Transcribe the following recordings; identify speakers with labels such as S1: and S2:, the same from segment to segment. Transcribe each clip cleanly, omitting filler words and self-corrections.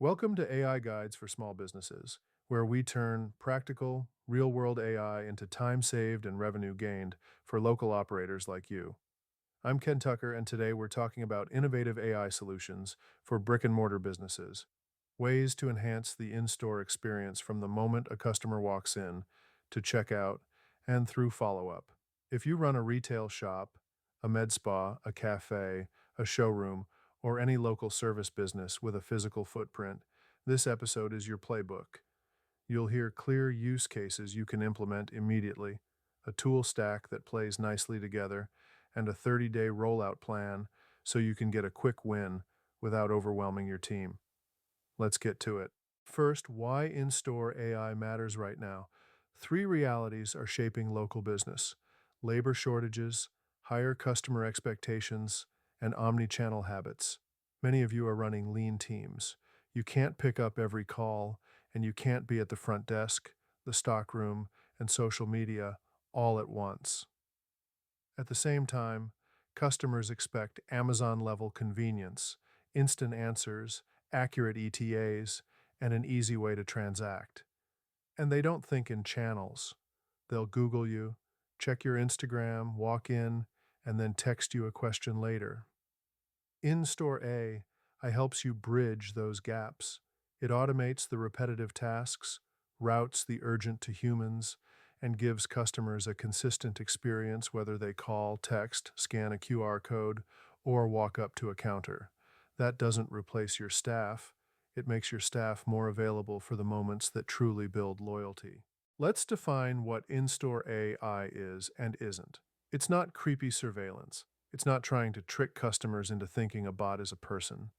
S1: Welcome to AI Guides for Small Businesses, where we turn practical, real world AI into time saved and revenue gained for local operators like you. I'm Ken Tucker, and today we're talking about innovative AI solutions for brick and mortar businesses, ways to enhance the in store experience from the moment a customer walks in to checkout and through follow up. If you run a retail shop, a med spa, a cafe, a showroom, or any local service business with a physical footprint, this episode is your playbook. You'll hear clear use cases you can implement immediately, a tool stack that plays nicely together, and a 30-day rollout plan so you can get a quick win without overwhelming your team. Let's get to it. First, why in store AI matters right now. Three realities are shaping local business: labor shortages, higher customer expectations, and omni channel habits. Many of you are running lean teams. You can't pick up every call, and you can't be at the front desk, the stockroom, and social media all at once. At the same time, customers expect Amazon level convenience, instant answers, accurate ETAs, and an easy way to transact. And they don't think in channels. They'll Google you, check your Instagram, walk in, and then text you a question later. In Store AI helps you bridge those gaps. It automates the repetitive tasks, routes the urgent to humans, and gives customers a consistent experience whether they call, text, scan a QR code, or walk up to a counter. That doesn't replace your staff. It makes your staff more available for the moments that truly build loyalty. Let's define what in-store AI is and isn't. It's not creepy surveillance. It's not trying to trick customers into thinking a bot is a person.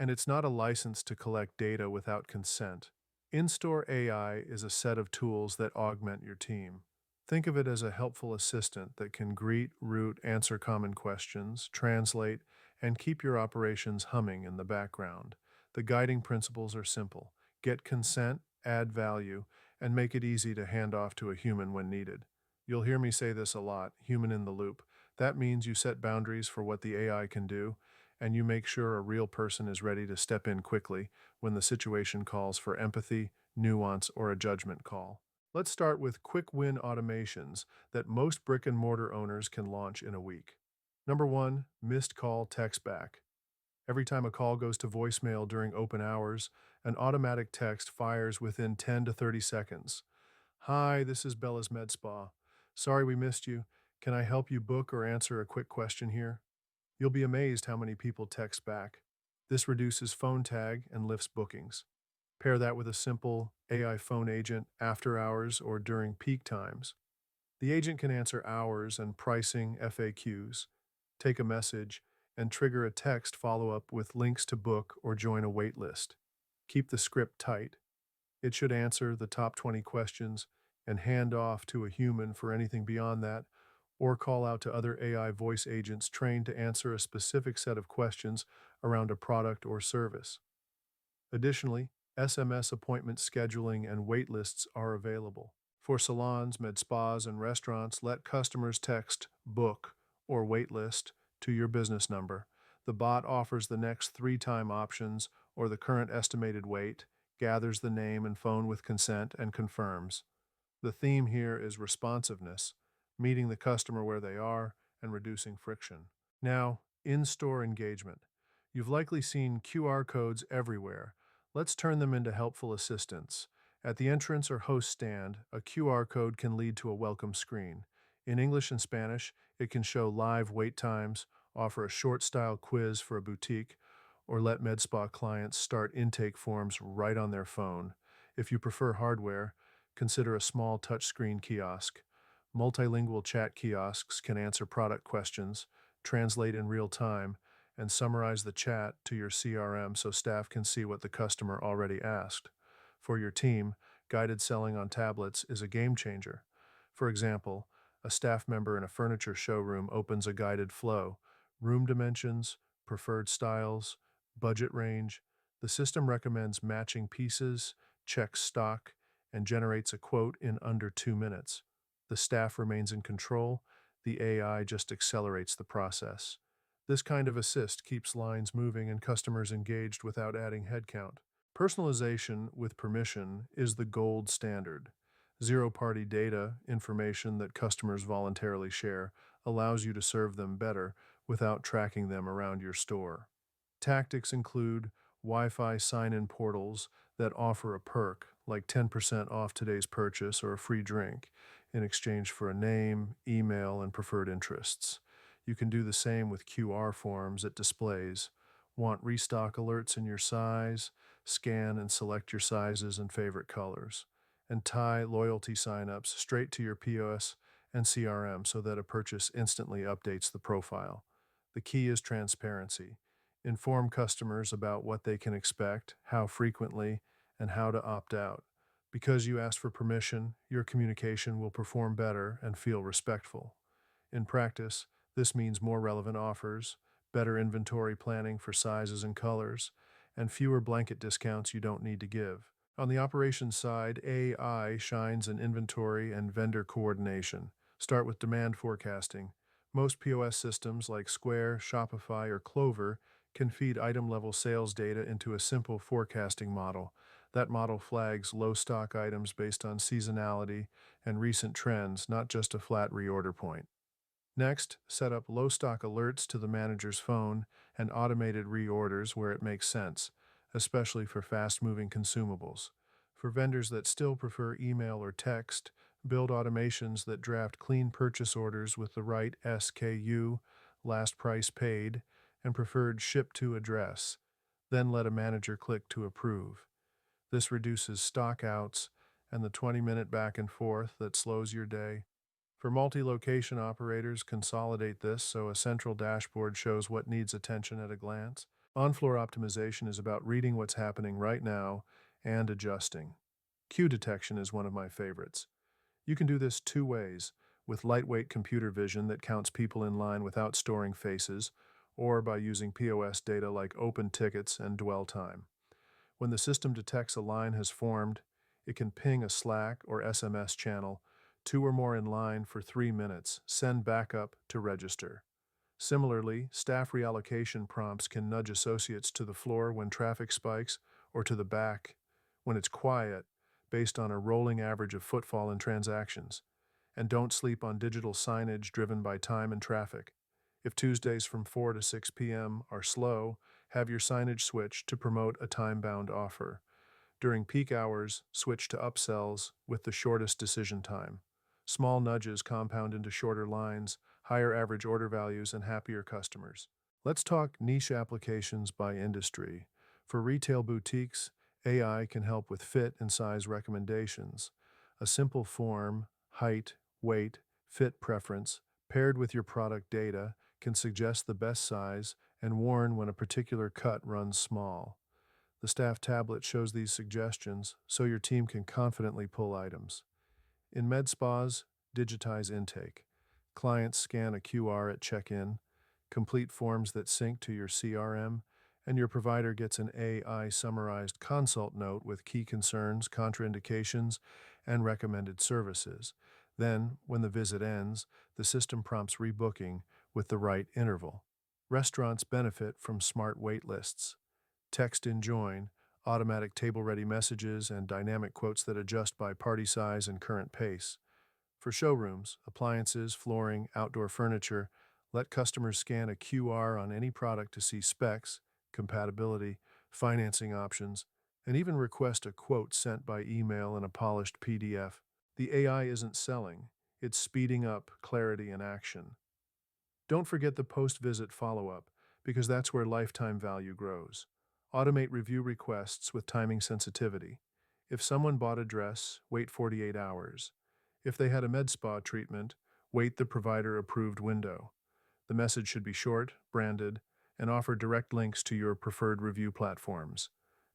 S1: And it's not a license to collect data without consent. In-store AI is a set of tools that augment your team. Think of it as a helpful assistant that can greet, route, answer common questions, translate, and keep your operations humming in the background. The guiding principles are simple: get consent, add value, and make it easy to hand off to a human when needed. You'll hear me say this a lot: human in the loop. That means you set boundaries for what the AI can do, and you make sure a real person is ready to step in quickly when the situation calls for empathy, nuance, or a judgment call. Let's start with quick win automations that most brick and mortar owners can launch in a week. Number one, missed call text back. Every time a call goes to voicemail during open hours, an automatic text fires within 10 to 30 seconds. Hi, this is Bella's Med Spa. Sorry we missed you. Can I help you book or answer a quick question here? You'll be amazed how many people text back. This reduces phone tag and lifts bookings. Pair that with a simple AI phone agent after hours or during peak times. The agent can answer hours and pricing FAQs, take a message, and trigger a text follow-up with links to book or join a wait list. Keep the script tight. It should answer the top 20 questions and hand off to a human for anything beyond that, or call out to other AI voice agents trained to answer a specific set of questions around a product or service. Additionally, SMS appointment scheduling and wait lists are available. For salons, med spas, and restaurants, let customers text book or wait list to your business number. The bot offers the next three-time options or the current estimated wait, gathers the name and phone with consent, and confirms. The theme here is responsiveness, meeting the customer where they are and reducing friction. Now, in-store engagement. You've likely seen QR codes everywhere. Let's turn them into helpful assistants. At the entrance or host stand, a QR code can lead to a welcome screen. In English and Spanish, it can show live wait times, offer a short style quiz for a boutique, or let med spa clients start intake forms right on their phone. If you prefer hardware, consider a small touchscreen kiosk. Multilingual chat kiosks can answer product questions, translate in real time, and summarize the chat to your CRM so staff can see what the customer already asked. For your team, guided selling on tablets is a game changer. For example, a staff member in a furniture showroom opens a guided flow: room dimensions, preferred styles, budget range. The system recommends matching pieces, checks stock, and generates a quote in under 2 minutes. The staff remains in control, the AI just accelerates the process. This kind of assist keeps lines moving and customers engaged without adding headcount. Personalization with permission is the gold standard. Zero-party data, information that customers voluntarily share, allows you to serve them better without tracking them around your store. Tactics include Wi-Fi sign-in portals that offer a perk, like 10% off today's purchase or a free drink, in exchange for a name, email, and preferred interests. You can do the same with QR forms it displays. Want restock alerts in your size? Scan and select your sizes and favorite colors. And tie loyalty signups straight to your POS and CRM so that a purchase instantly updates the profile. The key is transparency. Inform customers about what they can expect, how frequently, and how to opt out. Because you asked for permission, your communication will perform better and feel respectful. In practice, this means more relevant offers, better inventory planning for sizes and colors, and fewer blanket discounts you don't need to give. On the operations side, AI shines in inventory and vendor coordination. Start with demand forecasting. Most POS systems like Square, Shopify, or Clover can feed item-level sales data into a simple forecasting model. That model flags low stock items based on seasonality and recent trends, not just a flat reorder point. Next, set up low stock alerts to the manager's phone and automated reorders where it makes sense, especially for fast-moving consumables. For vendors that still prefer email or text, build automations that draft clean purchase orders with the right SKU, last price paid, and preferred ship to address. Then let a manager click to approve. This reduces stock outs and the 20-minute back and forth that slows your day. For multi-location operators, consolidate this so a central dashboard shows what needs attention at a glance. On-floor optimization is about reading what's happening right now and adjusting. Queue detection is one of my favorites. You can do this two ways, with lightweight computer vision that counts people in line without storing faces, or by using POS data like open tickets and dwell time. When the system detects a line has formed, it can ping a Slack or SMS channel, two or more in line for 3 minutes, send backup to register. Similarly, staff reallocation prompts can nudge associates to the floor when traffic spikes or to the back when it's quiet, based on a rolling average of footfall and transactions. And don't sleep on digital signage driven by time and traffic. If Tuesdays from 4 to 6 p.m. are slow, have your signage switched to promote a time-bound offer. During peak hours, switch to upsells with the shortest decision time. Small nudges compound into shorter lines, higher average order values, and happier customers. Let's talk niche applications by industry. For retail boutiques, AI can help with fit and size recommendations. A simple form, height, weight, fit preference, paired with your product data, can suggest the best size and warn when a particular cut runs small. The staff tablet shows these suggestions so your team can confidently pull items. In med spas, digitize intake. Clients scan a QR at check-in, complete forms that sync to your CRM, and your provider gets an AI summarized consult note with key concerns, contraindications, and recommended services. Then, when the visit ends, the system prompts rebooking with the right interval. Restaurants benefit from smart wait lists. Text in join, automatic table-ready messages, and dynamic quotes that adjust by party size and current pace. For showrooms, appliances, flooring, outdoor furniture, let customers scan a QR on any product to see specs, compatibility, financing options, and even request a quote sent by email in a polished PDF. The AI isn't selling, it's speeding up clarity and action. Don't forget the post-visit follow-up, because that's where lifetime value grows. Automate review requests with timing sensitivity. If someone bought a dress, wait 48 hours. If they had a med spa treatment, wait the provider-approved window. The message should be short, branded, and offer direct links to your preferred review platforms.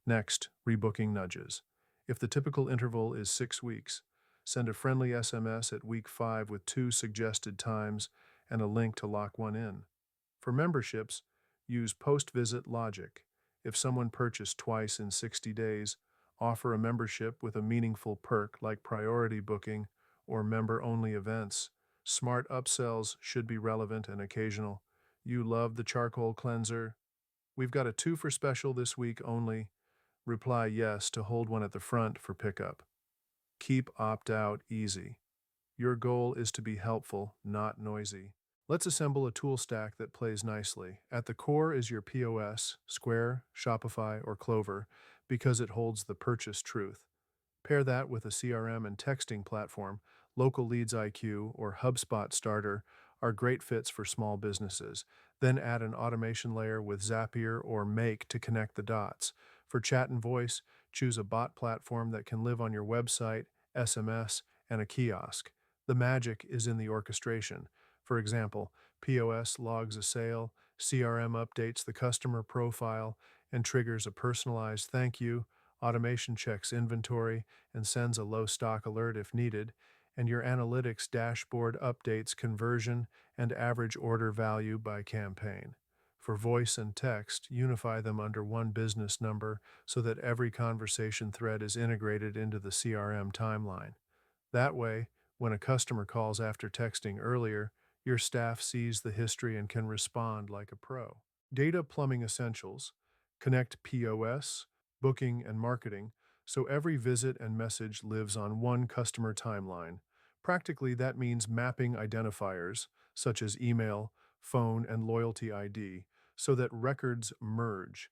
S1: Next, rebooking nudges. If the typical interval is 6 weeks, send a friendly SMS at week 5 with 2 suggested times and a link to lock one in. For memberships, use post-visit logic. If someone purchased twice in 60 days, offer a membership with a meaningful perk like priority booking or member-only events. Smart upsells should be relevant and occasional. You love the charcoal cleanser? We've got a 2 for special this week only. Reply yes to hold one at the front for pickup. Keep opt out easy. Your goal is to be helpful, not noisy. Let's assemble a tool stack that plays nicely. At the core is your POS, Square, Shopify, or Clover, because it holds the purchase truth. Pair that with a CRM and texting platform. Local Leads IQ or HubSpot Starter are great fits for small businesses. Then add an automation layer with Zapier or Make to connect the dots. For chat and voice, choose a bot platform that can live on your website, SMS, and a kiosk. The magic is in the orchestration. For example, POS logs a sale, CRM updates the customer profile and triggers a personalized thank you, automation checks inventory and sends a low stock alert if needed, and your analytics dashboard updates conversion and average order value by campaign. For voice and text, unify them under one business number so that every conversation thread is integrated into the CRM timeline. That way, when a customer calls after texting earlier, your staff sees the history and can respond like a pro. Data plumbing essentials. Connect POS, booking, and marketing so every visit and message lives on one customer timeline. Practically, that means mapping identifiers such as email, phone, and loyalty ID so that records merge.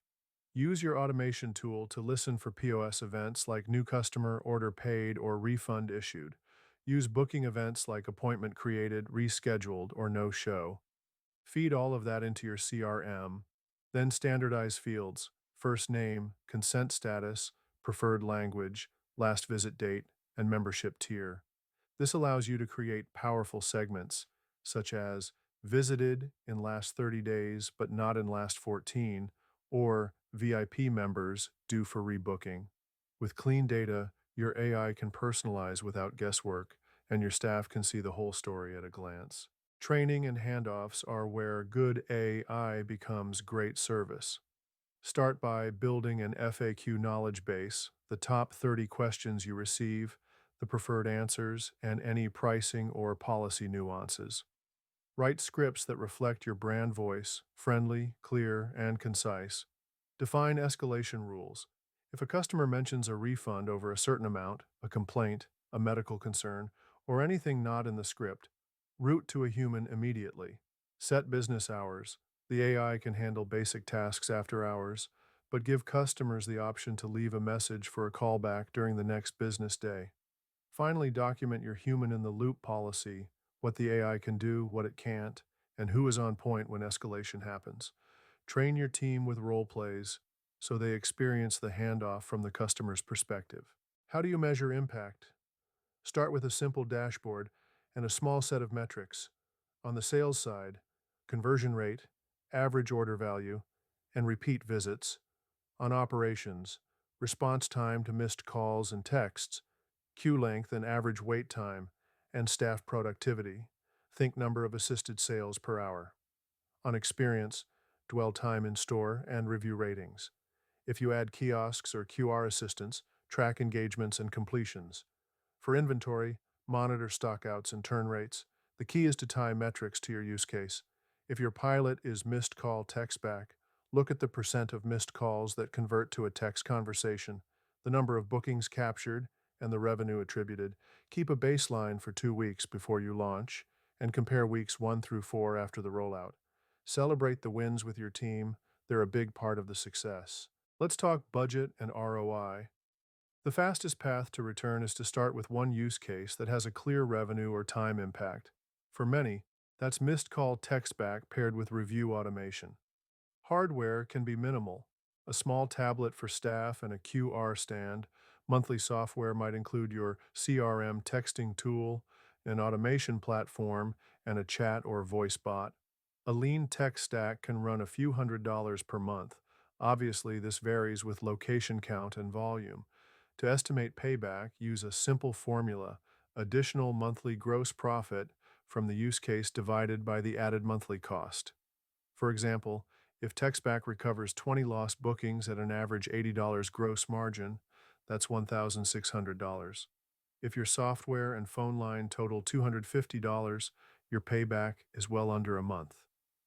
S1: Use your automation tool to listen for POS events like new customer, order paid, or refund issued. Use booking events like appointment created, rescheduled, or no show. Feed all of that into your CRM. Then standardize fields: first name, consent status, preferred language, last visit date, and membership tier. This allows you to create powerful segments, such as visited in last 30 days but not in last 14, or VIP members due for rebooking. With clean data, your AI can personalize without guesswork, and your staff can see the whole story at a glance. Training and handoffs are where good AI becomes great service. Start by building an FAQ knowledge base, the top 30 questions you receive, the preferred answers, and any pricing or policy nuances. Write scripts that reflect your brand voice, friendly, clear, and concise. Define escalation rules. If a customer mentions a refund over a certain amount, a complaint, a medical concern, or anything not in the script, route to a human immediately. Set business hours. The AI can handle basic tasks after hours, but give customers the option to leave a message for a callback during the next business day. Finally, document your human in the loop policy, what the AI can do, what it can't, and who is on point when escalation happens. Train your team with role plays so they experience the handoff from the customer's perspective. How do you measure impact? Start with a simple dashboard and a small set of metrics. On the sales side, conversion rate, average order value, and repeat visits. On operations, response time to missed calls and texts, queue length and average wait time, and staff productivity. Think number of assisted sales per hour. On experience, dwell time in store and review ratings. If you add kiosks or QR assistants, track engagements and completions. For inventory, monitor stockouts and turn rates. The key is to tie metrics to your use case. If your pilot is missed call text back, look at the percent of missed calls that convert to a text conversation, the number of bookings captured, and the revenue attributed. Keep a baseline for 2 weeks before you launch, and compare weeks 1 through 4 after the rollout. Celebrate the wins with your team. They're a big part of the success. Let's talk budget and ROI. The fastest path to return is to start with one use case that has a clear revenue or time impact. For many, that's missed call text back paired with review automation. Hardware can be minimal: a small tablet for staff and a QR stand. Monthly software might include your CRM texting tool, an automation platform, and a chat or voice bot. A lean tech stack can run a few $100s per month. Obviously, this varies with location count and volume. To estimate payback, use a simple formula: additional monthly gross profit from the use case divided by the added monthly cost. For example, if TextBack recovers 20 lost bookings at an average $80 gross margin, that's $1,600. If your software and phone line total $250, your payback is well under a month.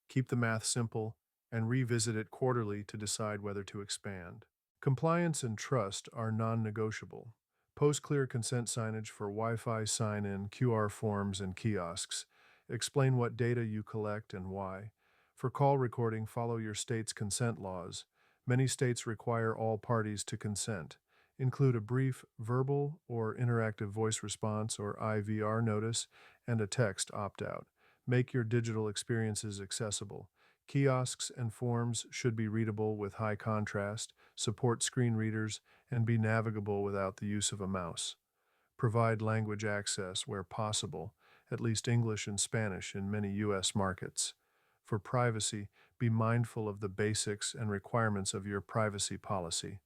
S1: Keep the math simple and revisit it quarterly to decide whether to expand. Compliance and trust are non-negotiable. Post clear consent signage for Wi-Fi sign-in, QR forms, and kiosks. Explain what data you collect and why. For call recording, follow your state's consent laws. Many states require all parties to consent. Include a brief verbal or interactive voice response or IVR notice and a text opt-out. Make your digital experiences accessible. Kiosks and forms should be readable with high contrast, support screen readers, and be navigable without the use of a mouse. Provide language access where possible, at least English and Spanish in many U.S. markets. For privacy, be mindful of the basics and requirements of your privacy policy.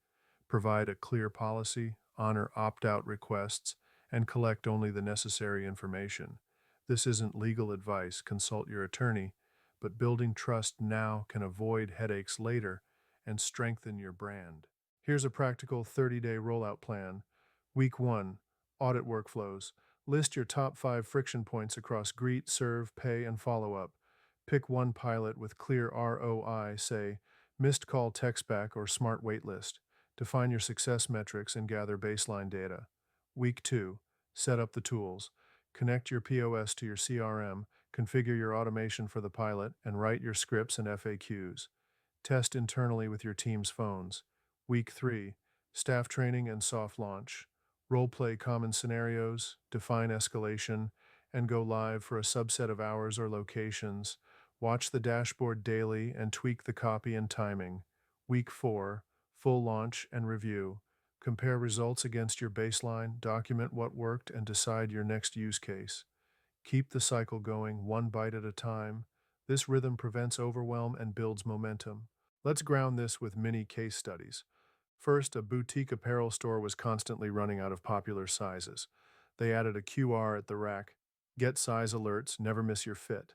S1: Provide a clear policy, honor opt-out requests, and collect only the necessary information. This isn't legal advice, consult your attorney, but building trust now can avoid headaches later and strengthen your brand. Here's a practical 30-day rollout plan. Week 1, audit workflows. List your top 5 friction points across greet, serve, pay, and follow-up. Pick one pilot with clear ROI, say missed call text back or smart waitlist. Define your success metrics and gather baseline data. Week 2, set up the tools. Connect your POS to your CRM, configure your automation for the pilot, and write your scripts and FAQs. Test internally with your team's phones. Week 3, staff training and soft launch. Role-play common scenarios, define escalation, and go live for a subset of hours or locations. Watch the dashboard daily and tweak the copy and timing. Week 4, full launch and review. Compare results against your baseline, document what worked, and decide your next use case. Keep the cycle going one bite at a time. This rhythm prevents overwhelm and builds momentum. Let's ground this with mini case studies. First, a boutique apparel store was constantly running out of popular sizes. They added a QR at the rack. Get size alerts, never miss your fit.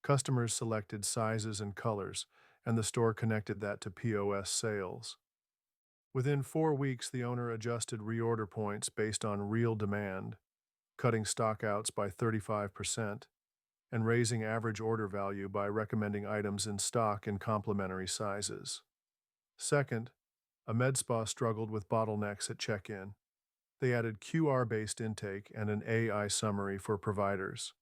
S1: Customers selected sizes and colors, and the store connected that to POS sales. Within 4 weeks, the owner adjusted reorder points based on real demand, cutting stockouts by 35%, and raising average order value by recommending items in stock in complementary sizes. Second, a med spa struggled with bottlenecks at check-in. They added QR-based intake and an AI summary for providers.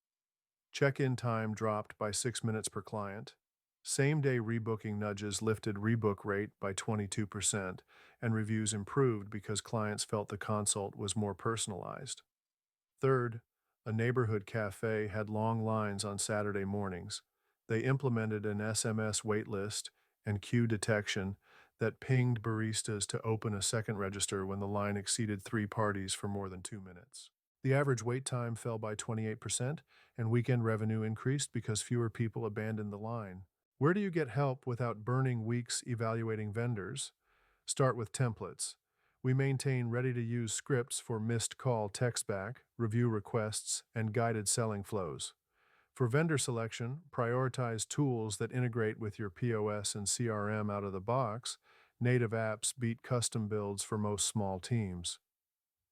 S1: Check-in time dropped by 6 minutes per client. Same-day rebooking nudges lifted rebook rate by 22%, and reviews improved because clients felt the consult was more personalized. Third, a neighborhood cafe had long lines on Saturday mornings. They implemented an SMS waitlist and queue detection that pinged baristas to open a second register when the line exceeded 3 parties for more than 2 minutes. The average wait time fell by 28%, and weekend revenue increased because fewer people abandoned the line. Where do you get help without burning weeks evaluating vendors? Start with templates. We maintain ready-to-use scripts for missed call text back, review requests, and guided selling flows. For vendor selection, prioritize tools that integrate with your POS and CRM out of the box. Native apps beat custom builds for most small teams.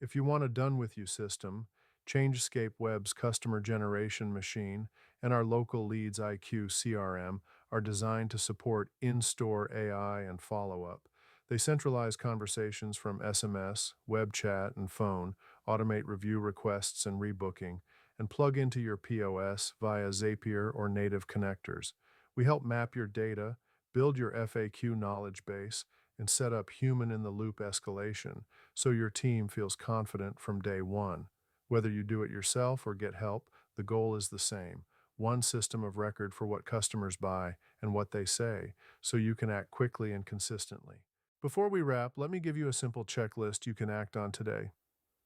S1: If you want a done-with-you system, ChangeScape Web's customer generation machine and our local Leads IQ CRM are designed to support in-store AI and follow-up. They centralize conversations from SMS, web chat, and phone, automate review requests and rebooking, and plug into your POS via Zapier or native connectors. We help map your data, build your FAQ knowledge base, and set up human-in-the-loop escalation so your team feels confident from day one. Whether you do it yourself or get help, the goal is the same. One system of record for what customers buy and what they say, so you can act quickly and consistently. Before we wrap, let me give you a simple checklist you can act on today.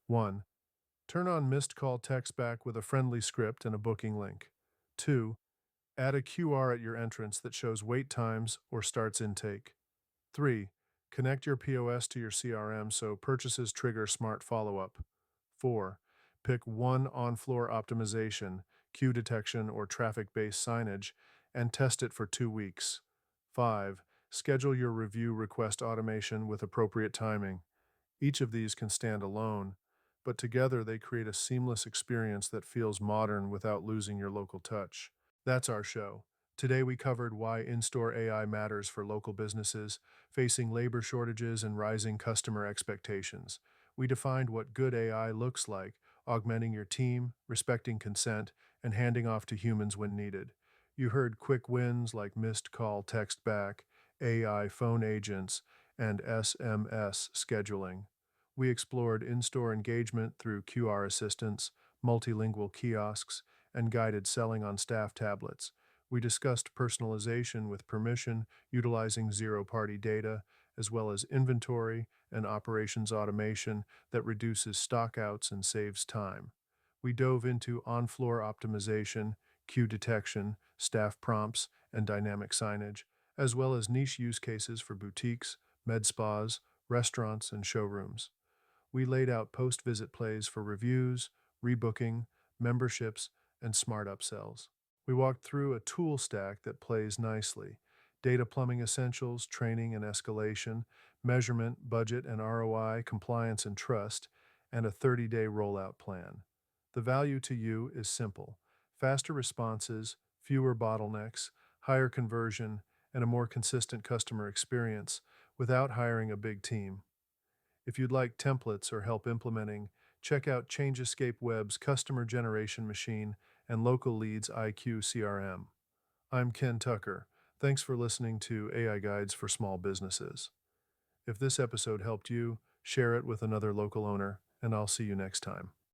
S1: 1. Turn on missed call text back with a friendly script and a booking link. 2. Add a QR at your entrance that shows wait times or starts intake. 3. Connect your POS to your CRM so purchases trigger smart follow-up. 4. Pick one on-floor optimization, queue detection, or traffic-based signage, and test it for 2 weeks. 5. Schedule your review request automation with appropriate timing. Each of these can stand alone, but together they create a seamless experience that feels modern without losing your local touch. That's our show. Today, we covered why in store AI matters for local businesses facing labor shortages and rising customer expectations. We defined what good AI looks like, augmenting your team, respecting consent, and handing off to humans when needed. You heard quick wins like missed call text back, AI phone agents, and SMS scheduling. We explored in store engagement through QR assistants, multilingual kiosks, and guided selling on staff tablets. We discussed personalization with permission, utilizing zero party data, as well as inventory and operations automation that reduces stockouts and saves time. We dove into on floor optimization, queue detection, staff prompts, and dynamic signage, as well as niche use cases for boutiques, med spas, restaurants, and showrooms. We laid out post visit plays for reviews, rebooking, memberships, and smart upsells. We walked through a tool stack that plays nicely: data plumbing essentials, training and escalation, measurement, budget and ROI, compliance and trust, and a 30-day rollout plan. The value to you is simple: faster responses, fewer bottlenecks, higher conversion, and a more consistent customer experience without hiring a big team. If you'd like templates or help implementing, check out Change Escape Web's customer generation machine and Local Leads IQ CRM. I'm Ken Tucker. Thanks for listening to AI Guides for Small Businesses. If this episode helped you, share it with another local owner, and I'll see you next time.